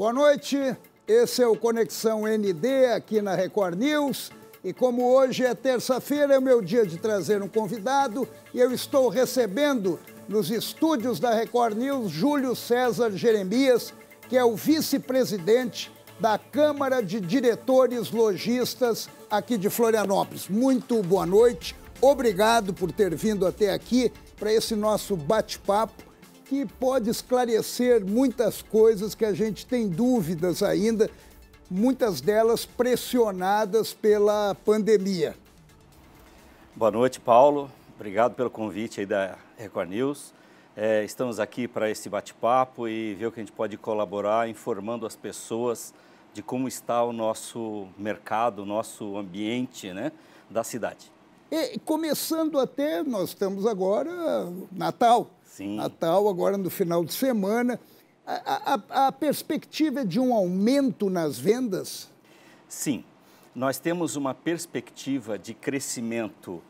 Boa noite, esse é o Conexão ND aqui na Record News. E como hoje é terça-feira, é o meu dia de trazer um convidado e eu estou recebendo nos estúdios da Record News Júlio César Jeremias, que é o vice-presidente da Câmara de Diretores Lojistas aqui de Florianópolis. Muito boa noite, obrigado por ter vindo até aqui para esse nosso bate-papo, que pode esclarecer muitas coisas que a gente tem dúvidas ainda, muitas delas pressionadas pela pandemia. Boa noite, Paulo. Obrigado pelo convite aí da Record News. Estamos aqui para esse bate-papo e ver o que a gente pode colaborar informando as pessoas de como está o nosso mercado, o nosso ambiente, né, da cidade. E começando até, nós estamos agora, Natal. Sim. Natal, agora no final de semana. A perspectiva é de um aumento nas vendas? Sim. Nós temos uma perspectiva de crescimento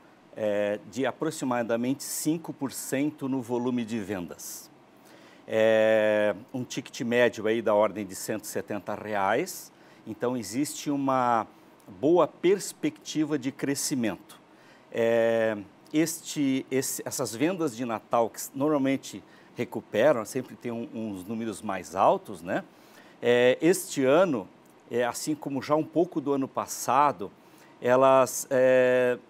de aproximadamente 5% no volume de vendas. Um ticket médio aí da ordem de R$170. Então, existe uma boa perspectiva de crescimento. Essas vendas de Natal, que normalmente recuperam, sempre tem uns números mais altos, né? Este ano, assim como já um pouco do ano passado, elas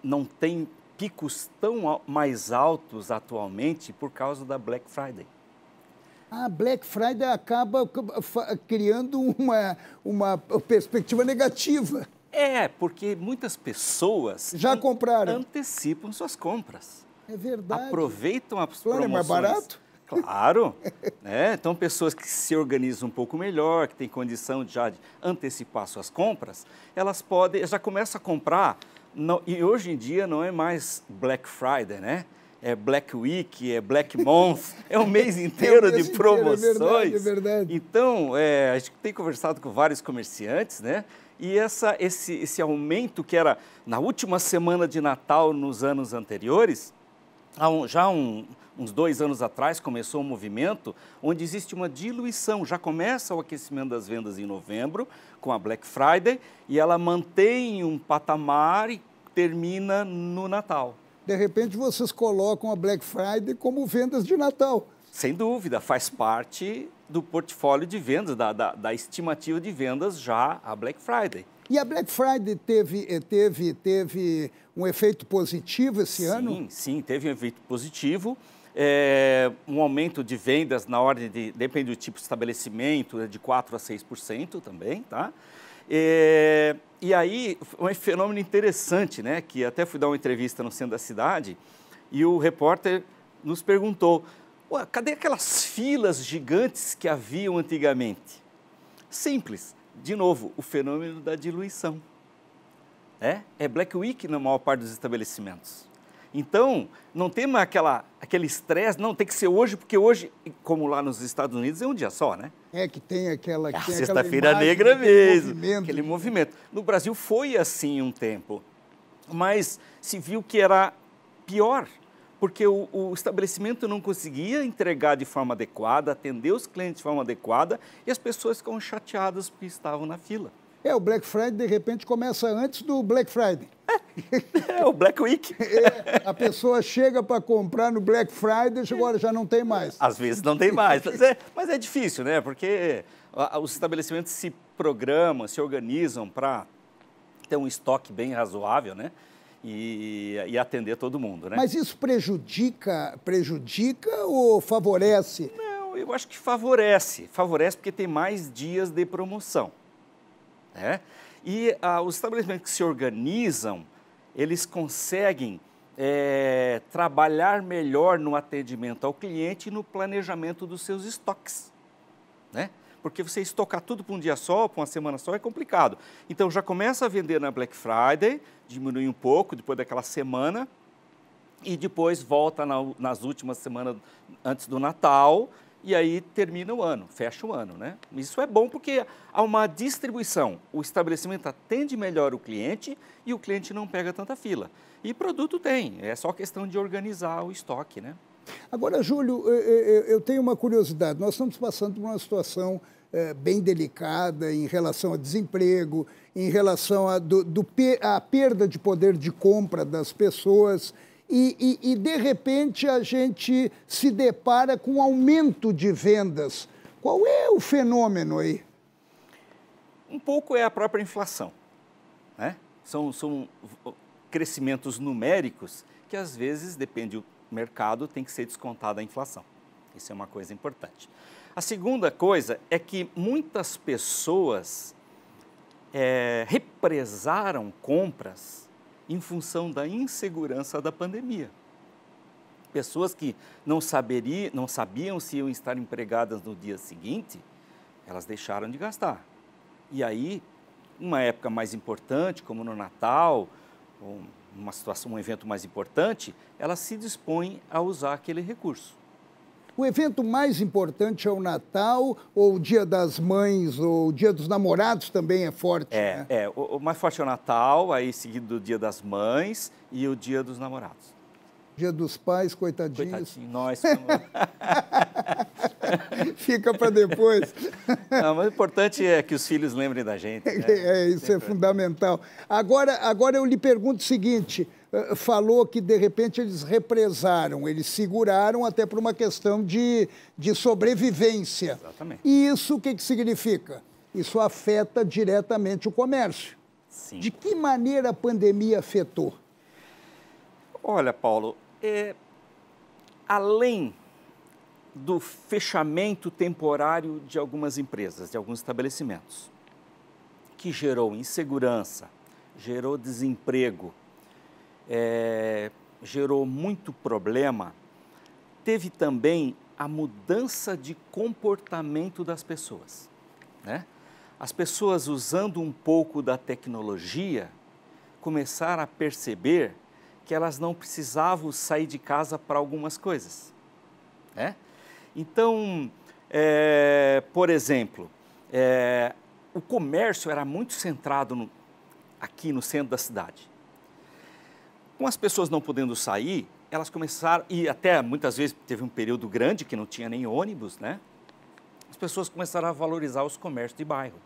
não têm picos tão mais altos atualmente por causa da Black Friday. A Black Friday acaba criando uma perspectiva negativa. Porque muitas pessoas já compraram, antecipam suas compras. É verdade. Aproveitam as promoções. Claro, é mais barato? Claro. Então, pessoas que se organizam um pouco melhor, que têm condição de antecipar suas compras, elas já começam a comprar. E hoje em dia não é mais Black Friday, né? É Black Week, é Black Month, é um mês inteiro de promoções. É verdade. Então, a gente tem conversado com vários comerciantes, né? E esse aumento que era na última semana de Natal nos anos anteriores, uns 2 anos atrás começou um movimento onde existe uma diluição. Já começa o aquecimento das vendas em novembro com a Black Friday e ela mantém um patamar e termina no Natal. De repente vocês colocam a Black Friday como vendas de Natal. Sem dúvida, faz parte do portfólio de vendas, da estimativa de vendas já a Black Friday. E a Black Friday teve um efeito positivo esse ano? Sim, teve um efeito positivo. Um aumento de vendas na ordem depende do tipo de estabelecimento, de 4% a 6% também, tá? E aí, um fenômeno interessante, né? Que até fui dar uma entrevista no centro da cidade e o repórter nos perguntou: cadê aquelas filas gigantes que haviam antigamente? Simples. De novo, o fenômeno da diluição. É Black Week na maior parte dos estabelecimentos. Então, não tem mais aquele estresse, não, tem que ser hoje, porque hoje, como lá nos Estados Unidos, é um dia só, né? Que tem aquela... Sexta-feira Negra mesmo, aquele movimento. No Brasil foi assim um tempo, mas se viu que era pior, porque o estabelecimento não conseguia entregar de forma adequada, atender os clientes de forma adequada, e as pessoas ficam chateadas porque estavam na fila. O Black Friday, de repente, começa antes do Black Friday. O Black Week. A pessoa chega para comprar no Black Friday, agora já não tem mais. Às vezes não tem mais, mas é difícil, né? Porque os estabelecimentos se programam, se organizam para ter um estoque bem razoável, né? E atender todo mundo, né? Mas isso prejudica ou favorece? Não, eu acho que favorece. Favorece porque tem mais dias de promoção. E os estabelecimentos que se organizam, eles conseguem trabalhar melhor no atendimento ao cliente e no planejamento dos seus estoques, né? Porque você estocar tudo para um dia só, para uma semana só, é complicado. Então, já começa a vender na Black Friday, diminui um pouco depois daquela semana, e depois volta nas últimas semanas antes do Natal, e aí termina o ano, fecha o ano, né? Isso é bom porque há uma distribuição. O estabelecimento atende melhor o cliente e o cliente não pega tanta fila. E produto tem, é só questão de organizar o estoque, né? Agora, Júlio, eu tenho uma curiosidade. Nós estamos passando por uma situação bem delicada em relação a desemprego, em relação à perda de poder de compra das pessoas. E, de repente, a gente se depara com um aumento de vendas. Qual é o fenômeno aí? Um pouco é a própria inflação, né? São crescimentos numéricos que, às vezes, depende do mercado, tem que ser descontada a inflação. Isso é uma coisa importante. A segunda coisa é que muitas pessoas represaram compras em função da insegurança da pandemia. Pessoas que não sabiam se iam estar empregadas no dia seguinte, elas deixaram de gastar. E aí, uma época mais importante, como no Natal, ou um evento mais importante, elas se dispõem a usar aquele recurso. O evento mais importante é o Natal, ou o Dia das Mães, ou o Dia dos Namorados também é forte, né? O mais forte é o Natal, aí seguido do Dia das Mães e o Dia dos Namorados. Dia dos Pais, coitadinhos. Coitadinho, nós. Fica para depois. Não, mas o importante é que os filhos lembrem da gente, né? Isso é fundamental. Agora eu lhe pergunto o seguinte, falou que de repente eles represaram, eles seguraram até por uma questão de sobrevivência. Exatamente. E isso o que significa? Isso afeta diretamente o comércio. Sim. De que maneira a pandemia afetou? Olha, Paulo, além do fechamento temporário de algumas empresas, de alguns estabelecimentos, que gerou insegurança, gerou desemprego, gerou muito problema, teve também a mudança de comportamento das pessoas, né? As pessoas, usando um pouco da tecnologia, começaram a perceber que elas não precisavam sair de casa para algumas coisas, né? Então, por exemplo, o comércio era muito centrado aqui no centro da cidade. Com as pessoas não podendo sair, elas começaram, e até muitas vezes teve um período grande que não tinha nem ônibus, né? As pessoas começaram a valorizar os comércios de bairro.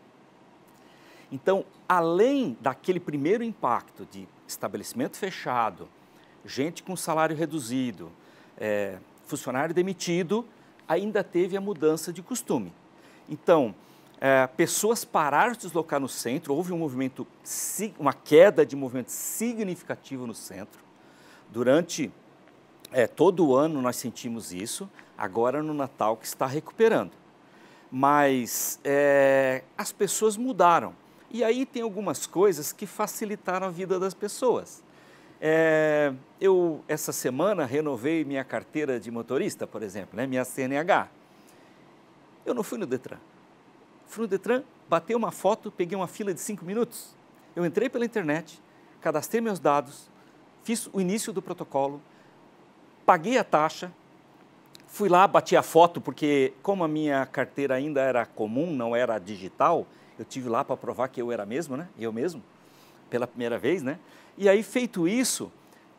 Então, além daquele primeiro impacto de estabelecimento fechado, gente com salário reduzido, funcionário demitido, ainda teve a mudança de costume. Então, pessoas pararam de se deslocar no centro, houve uma queda de movimento significativo no centro. Durante todo o ano nós sentimos isso, agora no Natal que está recuperando. Mas as pessoas mudaram. E aí tem algumas coisas que facilitaram a vida das pessoas. Eu, essa semana, renovei minha carteira de motorista, por exemplo, né, minha CNH. Eu não fui no Detran. Fui no Detran, batei uma foto, peguei uma fila de 5 minutos. Eu entrei pela internet, cadastrei meus dados, fiz o início do protocolo, paguei a taxa, fui lá, bati a foto, porque como a minha carteira ainda era comum, não era digital, eu tive lá para provar que eu era mesmo, né? Eu mesmo, pela primeira vez, né? E aí, feito isso,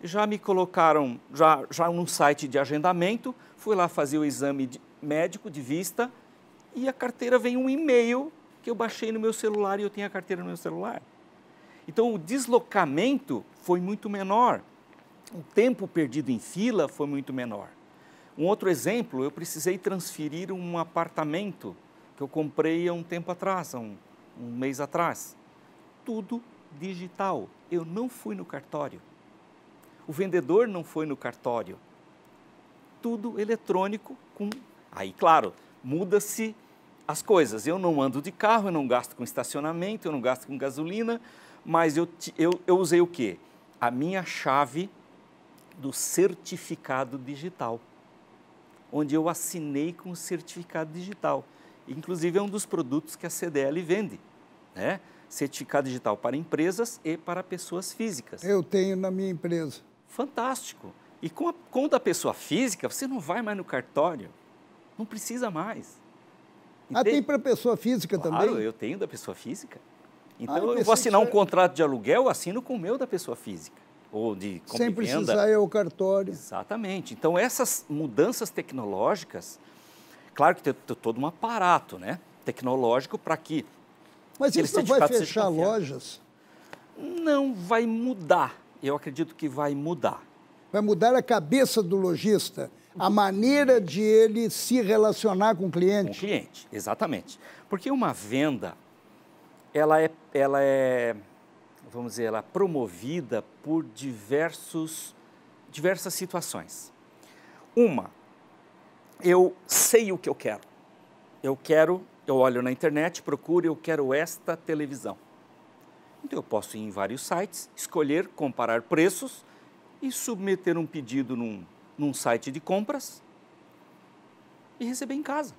já me colocaram já num site de agendamento, fui lá fazer o exame médico de vista e a carteira veio um e-mail que eu baixei no meu celular e eu tenho a carteira no meu celular. Então, o deslocamento foi muito menor, o tempo perdido em fila foi muito menor. Um outro exemplo, eu precisei transferir um apartamento que eu comprei há um tempo atrás, um mês atrás. Tudo digital. Eu não fui no cartório. O vendedor não foi no cartório. Tudo eletrônico. Aí, claro, muda-se as coisas. Eu não ando de carro, eu não gasto com estacionamento, eu não gasto com gasolina, mas eu usei o quê? A minha chave do certificado digital, onde eu assinei com o certificado digital. Inclusive, é um dos produtos que a CDL vende, né? Certificado digital para empresas e para pessoas físicas. Eu tenho na minha empresa. Fantástico. E com o da pessoa física, você não vai mais no cartório, não precisa mais. Tem para pessoa física também? Claro, eu tenho da pessoa física. Então, eu vou assinar um contrato de aluguel, eu assino com o meu da pessoa física. Ou de compra sem e venda. precisar ir ao cartório. Exatamente. Então, essas mudanças tecnológicas, claro que tem todo um aparato, né? tecnológico para que Mas aquele isso não vai certificado seja fechar confiável. lojas? Não vai mudar. Eu acredito que vai mudar. Vai mudar a cabeça do lojista, a maneira de ele se relacionar com o Com o cliente? cliente, exatamente. Porque uma venda, ela é, vamos dizer, ela é promovida por diversas situações. Uma, eu sei o que eu quero. Eu olho na internet, procuro, eu quero esta televisão. Então eu posso ir em vários sites, escolher, comparar preços e submeter um pedido num site de compras e receber em casa.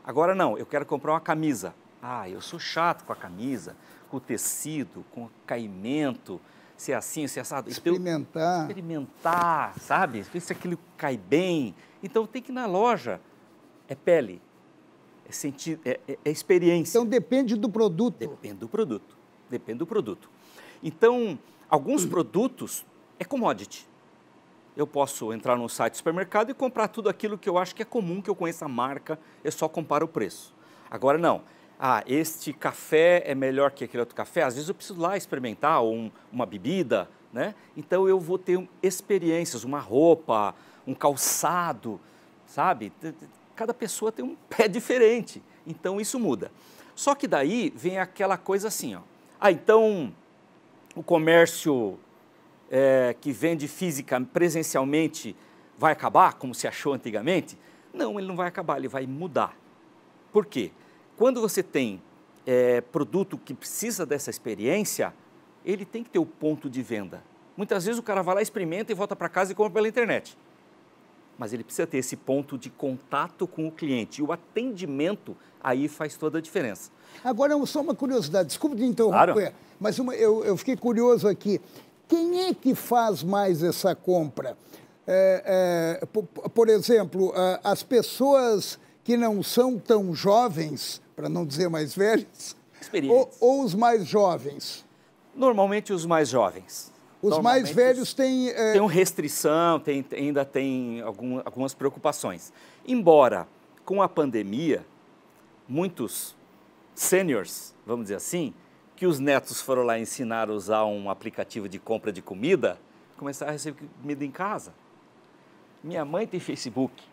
Agora não, eu quero comprar uma camisa. Ah, eu sou chato com a camisa, com o tecido, com o caimento, se é assim, se é assado. Experimentar. Então, experimentar, sabe? Ver se aquilo cai bem. Então tem que ir na loja. É pele, é sentir, é experiência. Então depende do produto. Depende do produto. Depende do produto. Então, alguns produtos é commodity. Eu posso entrar no site do supermercado e comprar tudo aquilo que eu acho que é comum, que eu conheço a marca, eu só comparo o preço. Agora não. Ah, este café é melhor que aquele outro café? Às vezes eu preciso lá experimentar uma bebida, né? Então eu vou ter experiências, uma roupa, um calçado, sabe? Cada pessoa tem um pé diferente, então isso muda. Só que daí vem aquela coisa assim, ó. Ah, então o comércio que vende presencialmente vai acabar, como se achou antigamente? Não, ele não vai acabar, ele vai mudar. Por quê? Quando você tem produto que precisa dessa experiência, ele tem que ter o ponto de venda. Muitas vezes o cara vai lá, experimenta e volta para casa e compra pela internet. Mas ele precisa ter esse ponto de contato com o cliente. E o atendimento aí faz toda a diferença. Agora, só uma curiosidade, desculpe te interromper, Claro. mas eu fiquei curioso aqui. Quem é que faz mais essa compra? Por exemplo, as pessoas que não são tão jovens, para não dizer mais velhos, ou os mais jovens? Normalmente os mais jovens. Os mais velhos têm... Tem uma restrição, ainda tem algumas preocupações. Embora, com a pandemia, muitos seniors, vamos dizer assim, que os netos foram lá ensinar a usar um aplicativo de compra de comida, começaram a receber comida em casa. Minha mãe tem Facebook.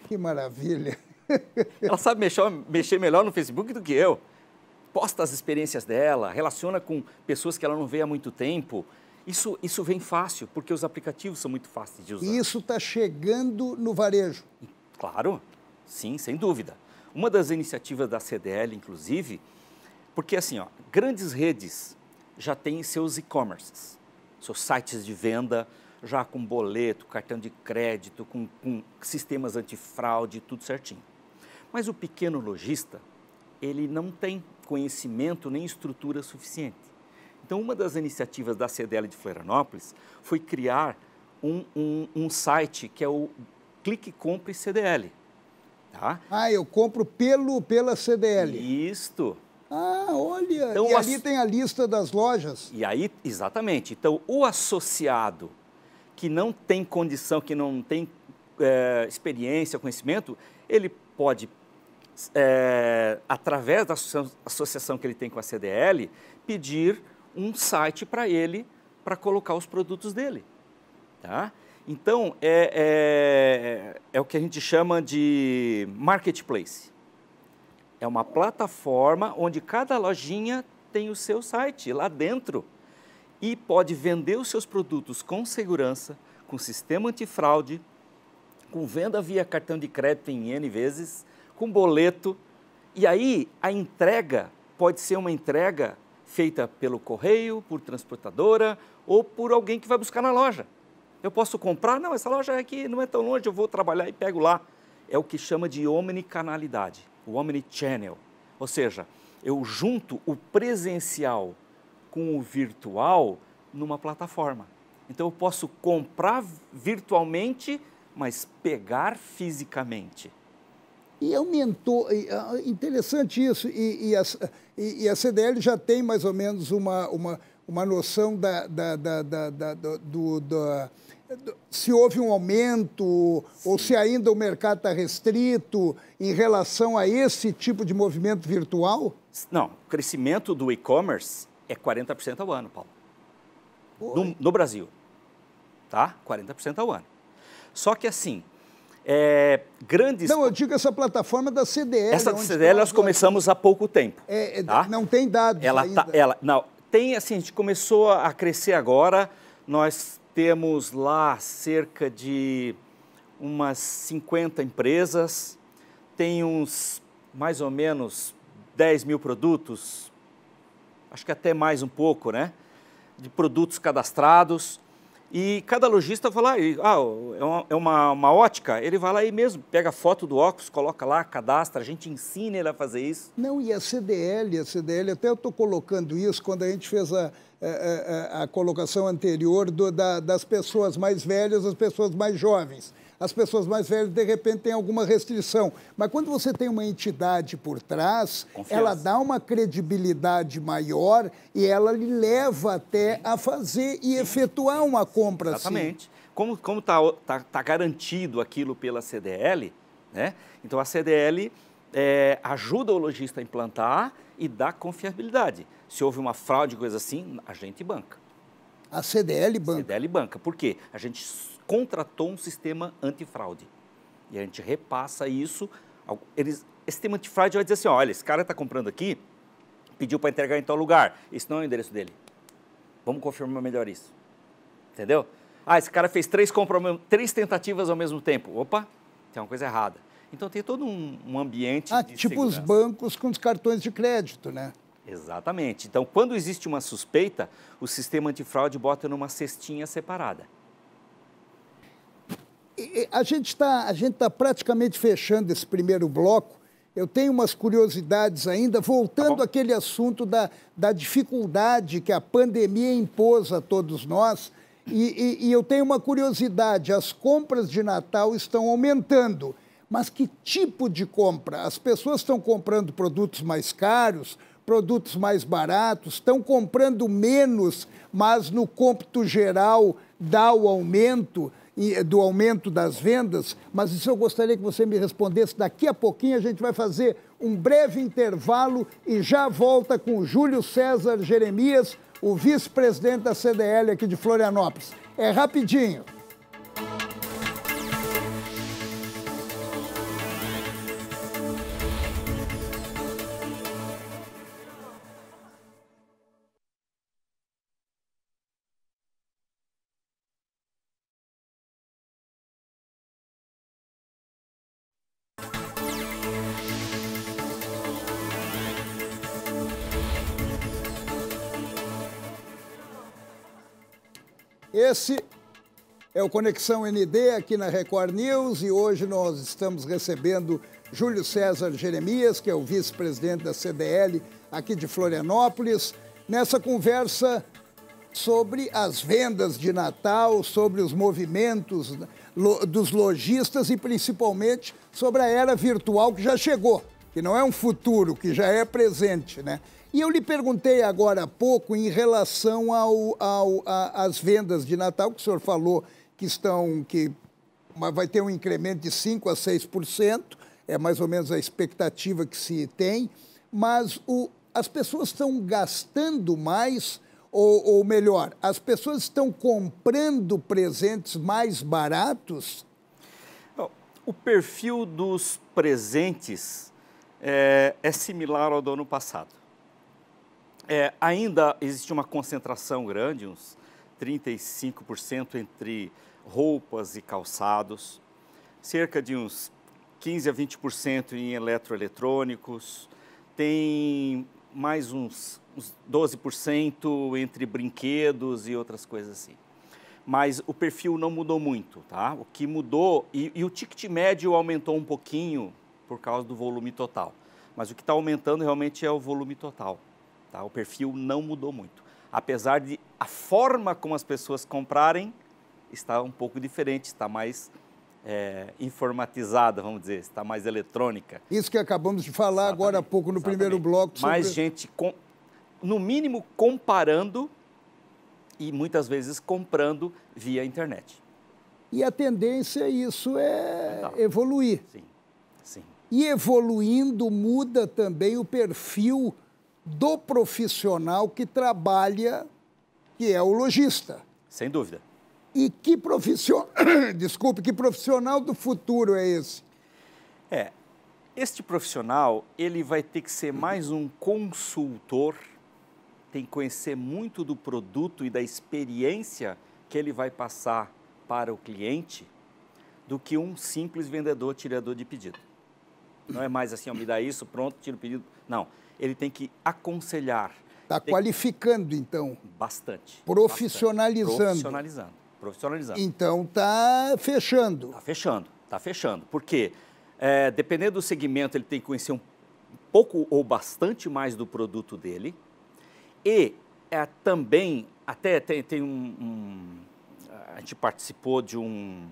Que maravilha. Ela sabe mexer melhor no Facebook do que eu. Posta as experiências dela, relaciona com pessoas que ela não vê há muito tempo. Isso vem fácil, porque os aplicativos são muito fáceis de usar. E isso está chegando no varejo? Claro, sim, sem dúvida. Uma das iniciativas da CDL, inclusive, porque assim, ó, grandes redes já têm seus e-commerces, seus sites de venda, já com boleto, cartão de crédito, com sistemas antifraude, tudo certinho. Mas o pequeno lojista, ele não tem conhecimento nem estrutura suficiente. Então, uma das iniciativas da CDL de Florianópolis foi criar um site que é o Clique Compre CDL. Tá? Ah, eu compro pela CDL. Isto. Ah, olha, Então, e ali tem a lista das lojas. E aí, exatamente. Então, o associado que não tem condição, que não tem experiência, conhecimento, ele pode, através da associação que ele tem com a CDL, pedir um site para ele, para colocar os produtos dele. Tá? Então, é o que a gente chama de marketplace. É uma plataforma onde cada lojinha tem o seu site lá dentro e pode vender os seus produtos com segurança, com sistema antifraude, com venda via cartão de crédito em N vezes, com boleto. E aí a entrega pode ser uma entrega feita pelo correio, por transportadora ou por alguém que vai buscar na loja. Eu posso comprar, não, essa loja aqui não é tão longe, eu vou trabalhar e pego lá. É o que chama de omnicanalidade, o omnichannel. Ou seja, eu junto o presencial com o virtual numa plataforma. Então eu posso comprar virtualmente, mas pegar fisicamente. E aumentou, interessante isso, e a CDL já tem mais ou menos uma noção Se houve um aumento, sim, ou se ainda o mercado está restrito em relação a esse tipo de movimento virtual? Não, o crescimento do e-commerce é 40% ao ano, Paulo. No Brasil, tá? 40% ao ano. Só que assim, grandes... Não, eu digo essa plataforma da CDL. Essa da CDL nós começamos há pouco tempo. Tá? Não tem dados ainda. Não, tem assim, a gente começou a crescer agora, nós temos lá cerca de umas 50 empresas, tem uns mais ou menos 10 mil produtos, acho que até mais um pouco, né? De produtos cadastrados. E cada lojista vai lá, é uma ótica, ele vai lá e mesmo pega a foto do óculos, coloca lá, cadastra, a gente ensina ele a fazer isso. Não, e a CDL, até eu estou colocando isso quando a gente fez a colocação anterior das pessoas mais velhas, as pessoas mais jovens. As pessoas mais velhas, de repente, têm alguma restrição. Mas quando você tem uma entidade por trás, confiança, ela dá uma credibilidade maior e ela lhe leva até a fazer e efetuar uma compra. Exatamente. Assim. Como tá garantido aquilo pela CDL, né? Então a CDL ajuda o lojista a implantar e dá confiabilidade. Se houve uma fraude, coisa assim, a gente banca. A CDL banca? A CDL banca. Por quê? A gente contratou um sistema antifraude. E a gente repassa isso. Esse sistema antifraude vai dizer assim, olha, esse cara está comprando aqui, pediu para entregar em tal lugar. Esse não é o endereço dele. Vamos confirmar melhor isso. Entendeu? Esse cara fez 3 tentativas ao mesmo tempo. Opa, tem uma coisa errada. Então tem todo um ambiente de tipo segurança. Os bancos com os cartões de crédito, né? Exatamente. Então, quando existe uma suspeita, o sistema antifraude bota numa cestinha separada. A gente tá praticamente fechando esse primeiro bloco. Eu tenho umas curiosidades ainda, voltando àquele assunto da dificuldade que a pandemia impôs a todos nós. E eu tenho uma curiosidade, as compras de Natal estão aumentando. Mas que tipo de compra? As pessoas estão comprando produtos mais caros, produtos mais baratos, estão comprando menos, mas no cômputo geral dá o aumento do aumento das vendas, mas isso eu gostaria que você me respondesse. Daqui a pouquinho a gente vai fazer um breve intervalo e já volta com o Júlio César Jeremias, o vice-presidente da CDL aqui de Florianópolis. É rapidinho. Esse é o Conexão ND aqui na Record News e hoje nós estamos recebendo Júlio César Jeremias, que é o vice-presidente da CDL aqui de Florianópolis, nessa conversa sobre as vendas de Natal, sobre os movimentos dos lojistas e principalmente sobre a era virtual que já chegou, que não é um futuro, que já é presente, né? E eu lhe perguntei agora há pouco em relação às vendas de Natal, que o senhor falou que vai ter um incremento de 5% a 6%, é mais ou menos a expectativa que se tem, mas as pessoas estão gastando mais, ou melhor, as pessoas estão comprando presentes mais baratos? O perfil dos presentes é similar ao do ano passado. Ainda existe uma concentração grande, uns 35% entre roupas e calçados, cerca de uns 15% a 20% em eletroeletrônicos, tem mais uns 12% entre brinquedos e outras coisas assim. Mas o perfil não mudou muito, tá? O que mudou, e o ticket médio aumentou um pouquinho por causa do volume total, mas o que está aumentando realmente é o volume total. Tá? O perfil não mudou muito, apesar de a forma como as pessoas comprarem está um pouco diferente, está mais informatizada, vamos dizer, está mais eletrônica. Isso que acabamos de falar. Exatamente. Agora há pouco no primeiro bloco. Mais gente, no mínimo, comparando e muitas vezes comprando via internet. E a tendência, isso é Legal. evoluir. Sim, sim. E evoluindo, muda também o perfil do profissional que trabalha, que é o lojista. Sem dúvida. E que profissional, desculpe, que profissional do futuro é esse? Este profissional, ele vai ter que ser mais um consultor, tem que conhecer muito do produto e da experiência que ele vai passar para o cliente, do que um simples vendedor, tirador de pedido. Não é mais assim, ó, me dá isso, pronto, tira o pedido. Não, ele tem que aconselhar. Está qualificando, então. Bastante. Profissionalizando. Profissionalizando. Então está fechando. Está fechando. Por quê? Dependendo do segmento, ele tem que conhecer um pouco ou bastante mais do produto dele. E também, até tem a gente participou de um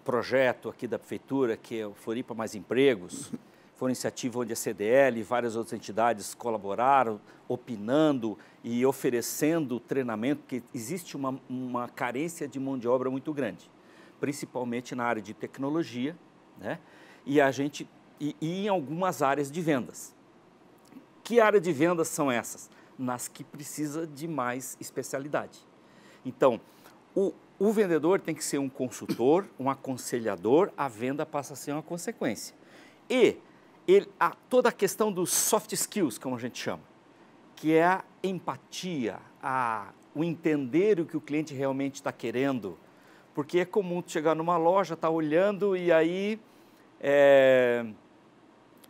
projeto aqui da prefeitura, que é o Floripa Mais Empregos. Foi uma iniciativa onde a CDL e várias outras entidades colaboraram, opinando e oferecendo treinamento, porque existe uma carência de mão de obra muito grande, principalmente na área de tecnologia, né? E em algumas áreas de vendas. Que área de vendas são essas? Nas que precisa de mais especialidade. Então, o vendedor tem que ser um consultor, um aconselhador, a venda passa a ser uma consequência. E toda a questão dos soft skills, como a gente chama, que é a empatia, o entender o que o cliente realmente está querendo. Porque é comum chegar numa loja, tá olhando e aí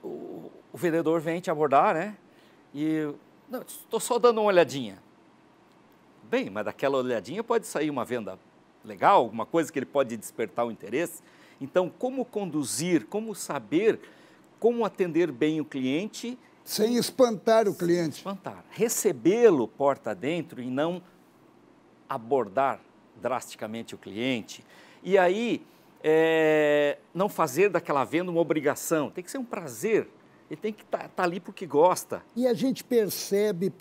o vendedor vem te abordar, né? E não, estou só dando uma olhadinha. Bem, mas daquela olhadinha pode sair uma venda legal, alguma coisa que ele pode despertar o interesse. Então, como conduzir, como saber, como atender bem o cliente. Sem espantar o cliente. Sem espantar. Recebê-lo porta dentro e não abordar drasticamente o cliente. E aí, não fazer daquela venda uma obrigação. Tem que ser um prazer. Ele tem que estar ali porque gosta. E a gente percebe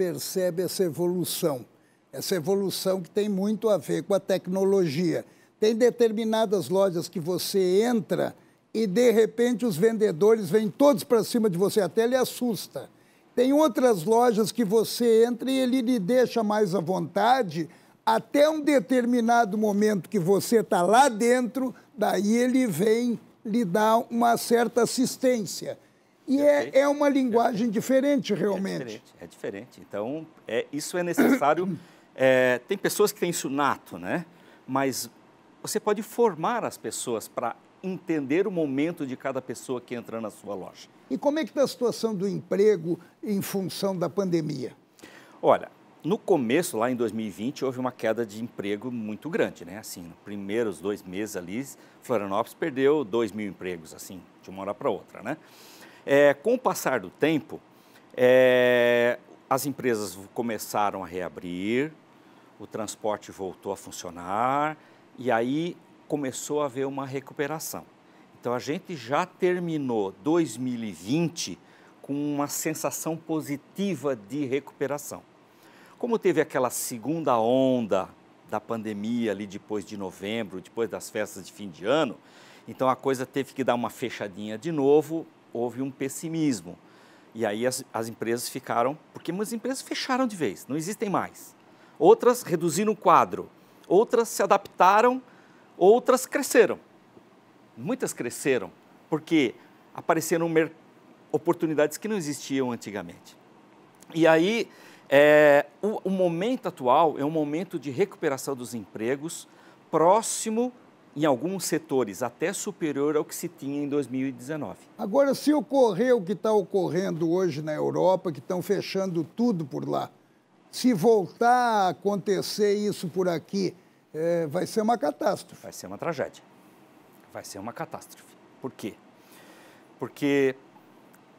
essa evolução. Essa evolução que tem muito a ver com a tecnologia. Tem determinadas lojas que você entra e, de repente, os vendedores vêm todos para cima de você, até lhe assusta. Tem outras lojas que você entra e ele lhe deixa mais à vontade, até um determinado momento que você está lá dentro, daí ele vem lhe dar uma certa assistência. E é uma linguagem diferente, realmente. É diferente. Então, isso é necessário. Tem pessoas que têm isso nato, né? Mas você pode formar as pessoas para entender o momento de cada pessoa que entra na sua loja. E como é que está a situação do emprego em função da pandemia? Olha, no começo, lá em 2020, houve uma queda de emprego muito grande, né? Assim, nos primeiros 2 meses ali, Florianópolis perdeu 2.000 empregos, assim, de uma hora para outra, né? Com o passar do tempo, as empresas começaram a reabrir, o transporte voltou a funcionar e aí começou a haver uma recuperação. Então, a gente já terminou 2020 com uma sensação positiva de recuperação. Como teve aquela segunda onda da pandemia ali depois de novembro, depois das festas de fim de ano, então a coisa teve que dar uma fechadinha de novo, houve um pessimismo. E aí as empresas ficaram, porque muitas empresas fecharam de vez, não existem mais. Outras reduziram o quadro, outras se adaptaram, outras cresceram. Muitas cresceram, porque apareceram oportunidades que não existiam antigamente. E aí, o momento atual é um momento de recuperação dos empregos próximo, em alguns setores, até superior ao que se tinha em 2019. Agora, se ocorrer o que está ocorrendo hoje na Europa, que estão fechando tudo por lá, se voltar a acontecer isso por aqui, vai ser uma catástrofe. Vai ser uma tragédia. Vai ser uma catástrofe. Por quê? Porque,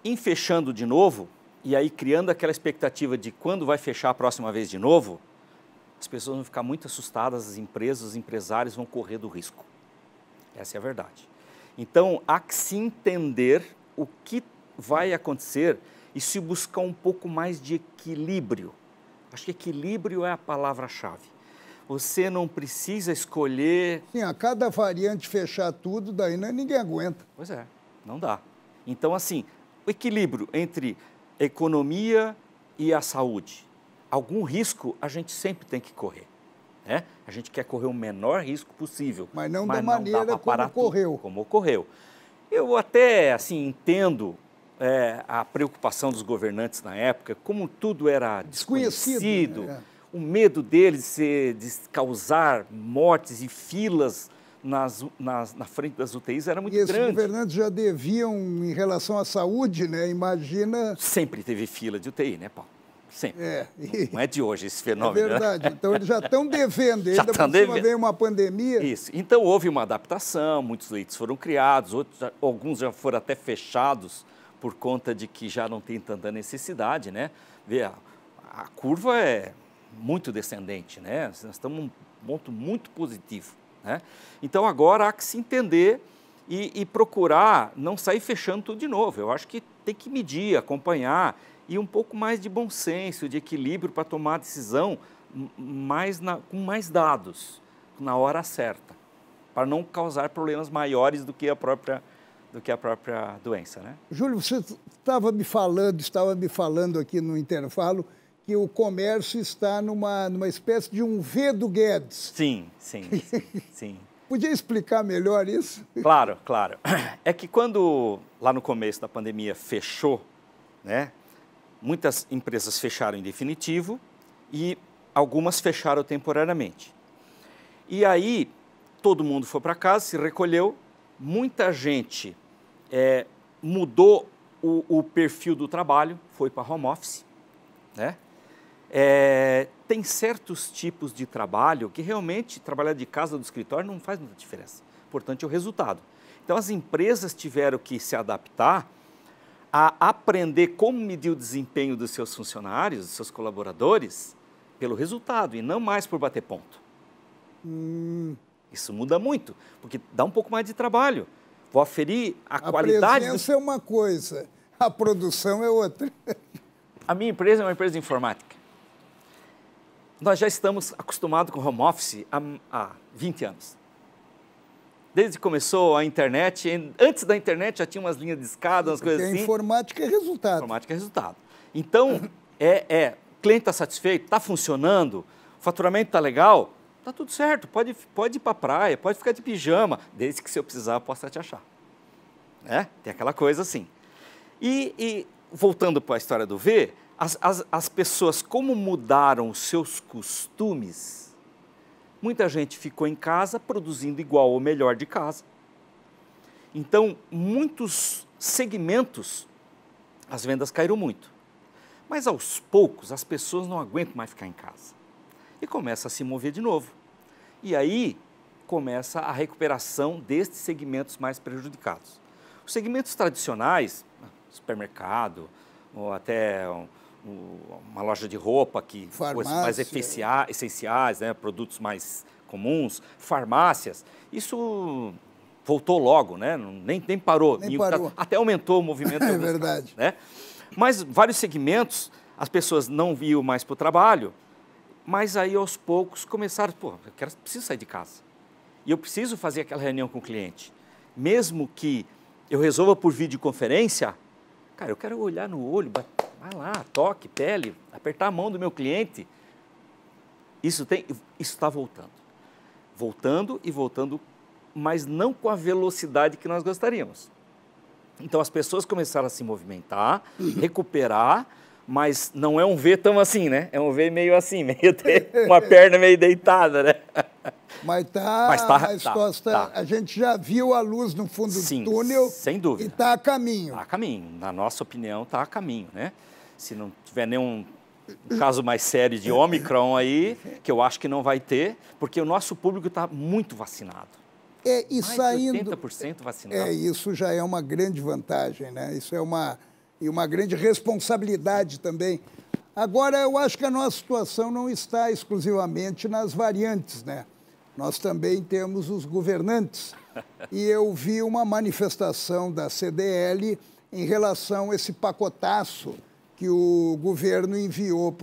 em fechando de novo, e aí criando aquela expectativa de quando vai fechar a próxima vez de novo, as pessoas vão ficar muito assustadas, as empresas, os empresários vão correr do risco. Essa é a verdade. Então, há que se entender o que vai acontecer e se buscar um pouco mais de equilíbrio. Acho que equilíbrio é a palavra-chave. você não precisa escolher... Sim, a cada variante fechar tudo, daí ninguém aguenta. Pois é, não dá. Então, assim, o equilíbrio entre a economia e a saúde. Algum risco a gente sempre tem que correr, né? A gente quer correr o menor risco possível. Mas não da maneira como ocorreu. Como ocorreu. Eu até, assim, entendo a preocupação dos governantes na época, como tudo era desconhecido, né? O medo deles de causar mortes e filas na frente das UTIs era muito grande. E esses governantes já deviam, em relação à saúde, né? Imagina... Sempre teve fila de UTI, né, Paulo? Sempre. Não é de hoje esse É fenômeno. verdade. Né? Então, eles já estão devendo. Já ainda estão por cima devendo. veio uma pandemia. Isso. Então, houve uma adaptação, muitos leitos foram criados, alguns já foram até fechados por conta de que já não tem tanta necessidade, né? Vê, a curva é muito descendente, né? Nós estamos num ponto muito positivo, né? Então, agora há que se entender e procurar não sair fechando tudo de novo. Eu acho que tem que medir, acompanhar e um pouco mais de bom senso, de equilíbrio para tomar a decisão com mais dados, na hora certa, para não causar problemas maiores do que a própria doença, né? Júlio, você estava me falando aqui no intervalo que o comércio está numa espécie de um V do Guedes. Sim. Podia explicar melhor isso? Claro. É que quando, lá no começo da pandemia, fechou, né? Muitas empresas fecharam em definitivo e algumas fecharam temporariamente. E aí, todo mundo foi para casa, se recolheu, muita gente mudou o perfil do trabalho, foi para home office, né? Tem certos tipos de trabalho que realmente trabalhar de casa ou do escritório não faz muita diferença. Importante é o resultado. Então, as empresas tiveram que se adaptar a aprender como medir o desempenho dos seus funcionários, dos seus colaboradores, pelo resultado e não mais por bater ponto. Isso muda muito, porque dá um pouco mais de trabalho. Vou aferir a qualidade... A presença é uma coisa, a produção é outra. A minha empresa é uma empresa de informática. Nós já estamos acostumados com home office há 20 anos. Desde que começou a internet, antes da internet já tinha umas linhas de escada, umas coisas assim. A informática é resultado. Informática é resultado. Então, o cliente está satisfeito, está funcionando, o faturamento está legal, está tudo certo, pode ir para a praia, pode ficar de pijama, desde que se eu precisar eu possa te achar. Tem aquela coisa assim. E voltando para a história do V, as pessoas, como mudaram os seus costumes, muita gente ficou em casa produzindo igual ou melhor de casa. Então, muitos segmentos, as vendas caíram muito. Mas, aos poucos, as pessoas não aguentam mais ficar em casa. E começa a se mover de novo. E aí, começa a recuperação destes segmentos mais prejudicados. Os segmentos tradicionais, supermercado, ou até uma loja de roupa, mais essenciais, né, produtos mais comuns, farmácias, isso voltou logo, né? Nem parou. Até aumentou o movimento. É verdade. Casos, né? Mas vários segmentos, as pessoas não iam mais para o trabalho, mas aí aos poucos começaram, preciso sair de casa. E eu preciso fazer aquela reunião com o cliente. Mesmo que eu resolva por videoconferência, eu quero olhar no olho, vai lá, toque, pele, apertar a mão do meu cliente. Isso está voltando. Voltando, mas não com a velocidade que nós gostaríamos. Então, as pessoas começaram a se movimentar, recuperar, mas não é um V tão assim, né? É um V meio assim, meio uma perna meio deitada, né? Mas a gente já viu a luz no fundo do túnel. Sem dúvida. E está a caminho. Está a caminho. Na nossa opinião, está a caminho, né? Se não tiver nenhum caso mais sério de Ômicron aí, que eu acho que não vai ter, porque o nosso público está muito vacinado. E mais saindo, de 80% vacinado. Isso já é uma grande vantagem, né? Isso é uma grande responsabilidade também. Agora, eu acho que a nossa situação não está exclusivamente nas variantes, né? Nós também temos os governantes. E eu vi uma manifestação da CDL em relação a esse pacotaço que o governo enviou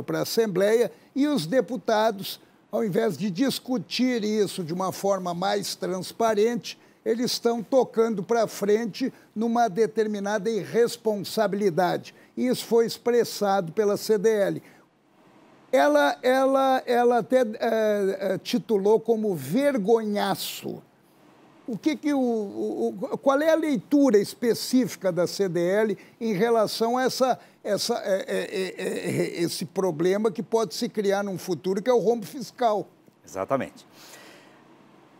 para a Assembleia e os deputados ao invés de discutir isso de uma forma mais transparente, eles estão tocando para frente numa determinada irresponsabilidade. Isso foi expressado pela CDL. Ela até titulou como vergonhaço. Qual é a leitura específica da CDL em relação a esse problema que pode se criar num futuro, que é o rombo fiscal? Exatamente.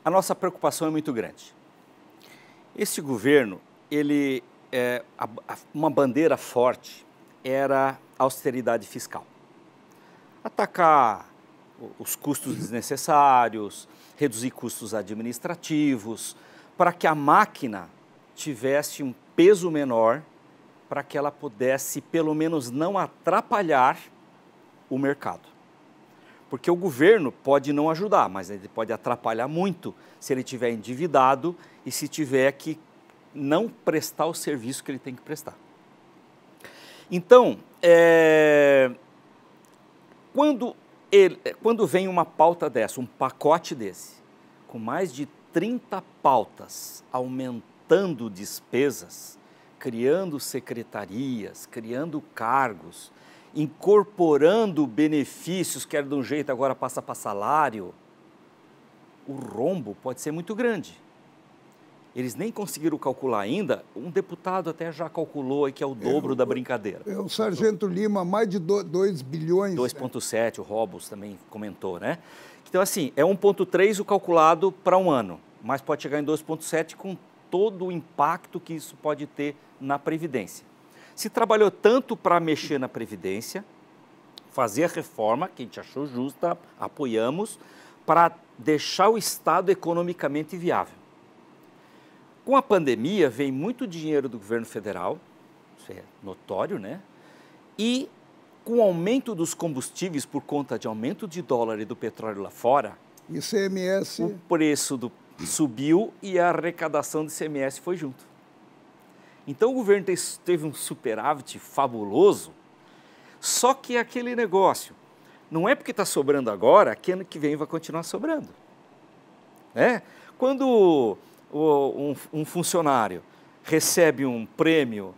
A nossa preocupação é muito grande. Este governo, uma bandeira forte era a austeridade fiscal. Atacar os custos desnecessários, reduzir custos administrativos, para que a máquina tivesse um peso menor, para que ela pudesse, pelo menos, não atrapalhar o mercado. Porque o governo pode não ajudar, mas ele pode atrapalhar muito se ele estiver endividado e se tiver que não prestar o serviço que ele tem que prestar. Então, quando vem uma pauta dessa, um pacote desse, com mais de 30 pautas, aumentando despesas, criando secretarias, criando cargos, incorporando benefícios, que era de um jeito, agora passa para salário, o rombo pode ser muito grande. Eles nem conseguiram calcular ainda, um deputado até já calculou aí que é o dobro da brincadeira. O Sargento Lima, mais de 2 bilhões. 2,7, o Robos também comentou, né? Então, assim, é 1,3 o calculado para um ano, mas pode chegar em 2,7 com todo o impacto que isso pode ter na Previdência. Se trabalhou tanto para mexer na Previdência, fazer a reforma, que a gente achou justa, apoiamos, para deixar o Estado economicamente viável. Com a pandemia, vem muito dinheiro do governo federal, isso é notório, né? E com o aumento dos combustíveis por conta de aumento de dólar e do petróleo lá fora, ICMS, o preço subiu e a arrecadação do ICMS foi junto. Então o governo teve um superávit fabuloso, só que é aquele negócio, não é porque está sobrando agora, que ano que vem vai continuar sobrando. Né? Quando um funcionário recebe um prêmio,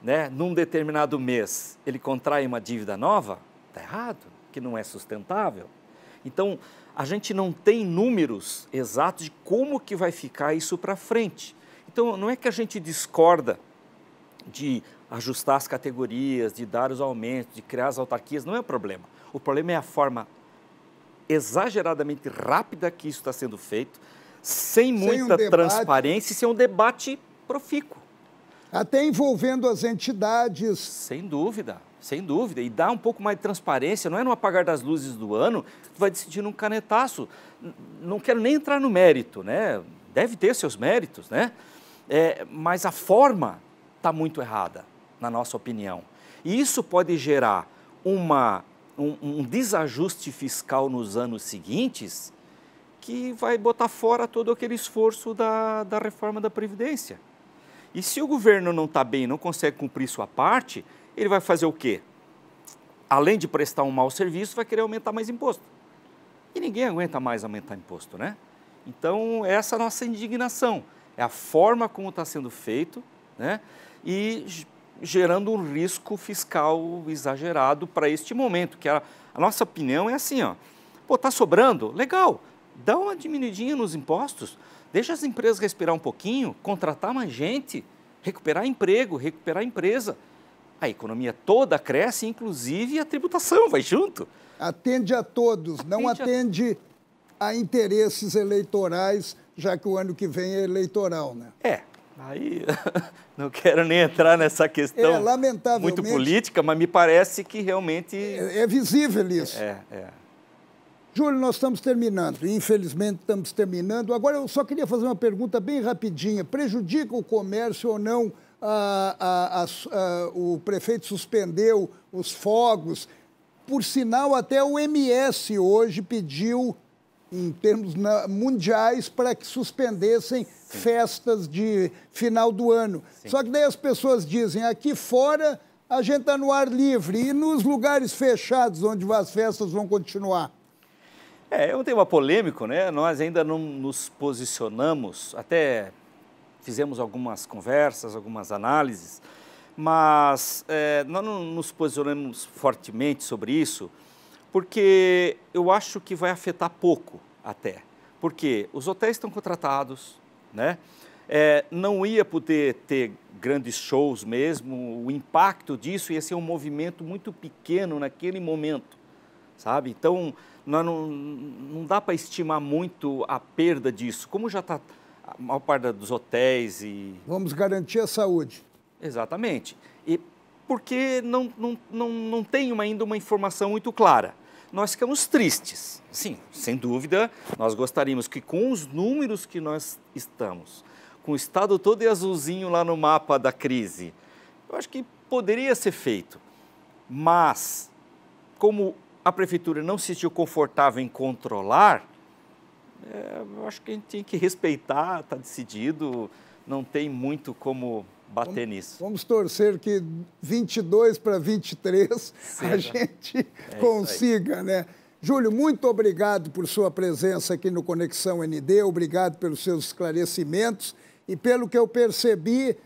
né, num determinado mês, ele contrai uma dívida nova, está errado, que não é sustentável. Então, a gente não tem números exatos de como que vai ficar isso para frente. Então, não é que a gente discorda de ajustar as categorias, de dar os aumentos, de criar as autarquias, não é o problema. O problema é a forma exageradamente rápida que isso está sendo feito, sem muita transparência e sem um debate profícuo. Até envolvendo as entidades. Sem dúvida, sem dúvida. E dá um pouco mais de transparência, não é no apagar das luzes do ano, que vai decidir num canetaço. Não quero nem entrar no mérito, né? Deve ter seus méritos, né? Mas a forma está muito errada, na nossa opinião. E isso pode gerar um desajuste fiscal nos anos seguintes, que vai botar fora todo aquele esforço da reforma da Previdência. E se o governo não está bem, não consegue cumprir sua parte, ele vai fazer o quê? Além de prestar um mau serviço, vai querer aumentar mais imposto. E ninguém aguenta mais aumentar imposto, né? Então, essa é a nossa indignação. É a forma como está sendo feito, né? E gerando um risco fiscal exagerado para este momento, que a nossa opinião é assim, ó, pô, está sobrando? Legal. Dá uma diminuidinha nos impostos, deixa as empresas respirar um pouquinho, contratar mais gente, recuperar emprego, recuperar empresa. A economia toda cresce, inclusive a tributação vai junto. Atende a todos, não atende a interesses eleitorais, já que o ano que vem é eleitoral, né? Aí não quero nem entrar nessa questão lamentavelmente, muito política, mas me parece que realmente... É visível isso. Júlio, nós estamos terminando, infelizmente estamos terminando. Agora, eu só queria fazer uma pergunta bem rapidinha. Prejudica o comércio ou não? O prefeito suspendeu os fogos. Por sinal, até o MS hoje pediu, em termos mundiais, para que suspendessem festas de final do ano. Só que daí as pessoas dizem, aqui fora a gente está no ar livre, e nos lugares fechados, onde as festas vão continuar? É um tema polêmico, né? Nós ainda não nos posicionamos, até fizemos algumas conversas, algumas análises, mas nós não nos posicionamos fortemente sobre isso, porque eu acho que vai afetar pouco até. Porque os hotéis estão contratados, né? Não ia poder ter grandes shows mesmo, o impacto disso ia ser um movimento muito pequeno naquele momento, sabe? Então, não dá para estimar muito a perda disso, como já está a maior parte dos hotéis e... Vamos garantir a saúde. Exatamente. E porque não tem ainda uma informação muito clara. Nós ficamos tristes, sim, sem dúvida, nós gostaríamos que com os números que nós estamos, com o estado todo e azulzinho lá no mapa da crise, eu acho que poderia ser feito, mas como a prefeitura não se sentiu confortável em controlar, eu acho que a gente tem que respeitar, está decidido, não tem muito como bater nisso. Vamos torcer que 22 para 23 a gente consiga, né? Júlio, muito obrigado por sua presença aqui no Conexão ND, obrigado pelos seus esclarecimentos e pelo que eu percebi,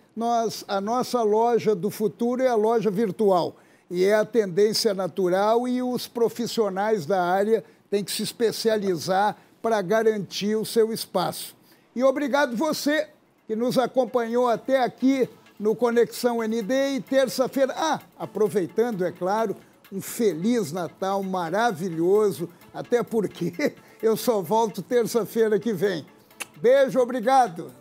a nossa loja do futuro é a loja virtual e é a tendência natural e os profissionais da área têm que se especializar para garantir o seu espaço. E obrigado você que nos acompanhou até aqui no Conexão ND e terça-feira, aproveitando, é claro, um Feliz Natal maravilhoso, até porque eu só volto terça-feira que vem. Beijo, obrigado!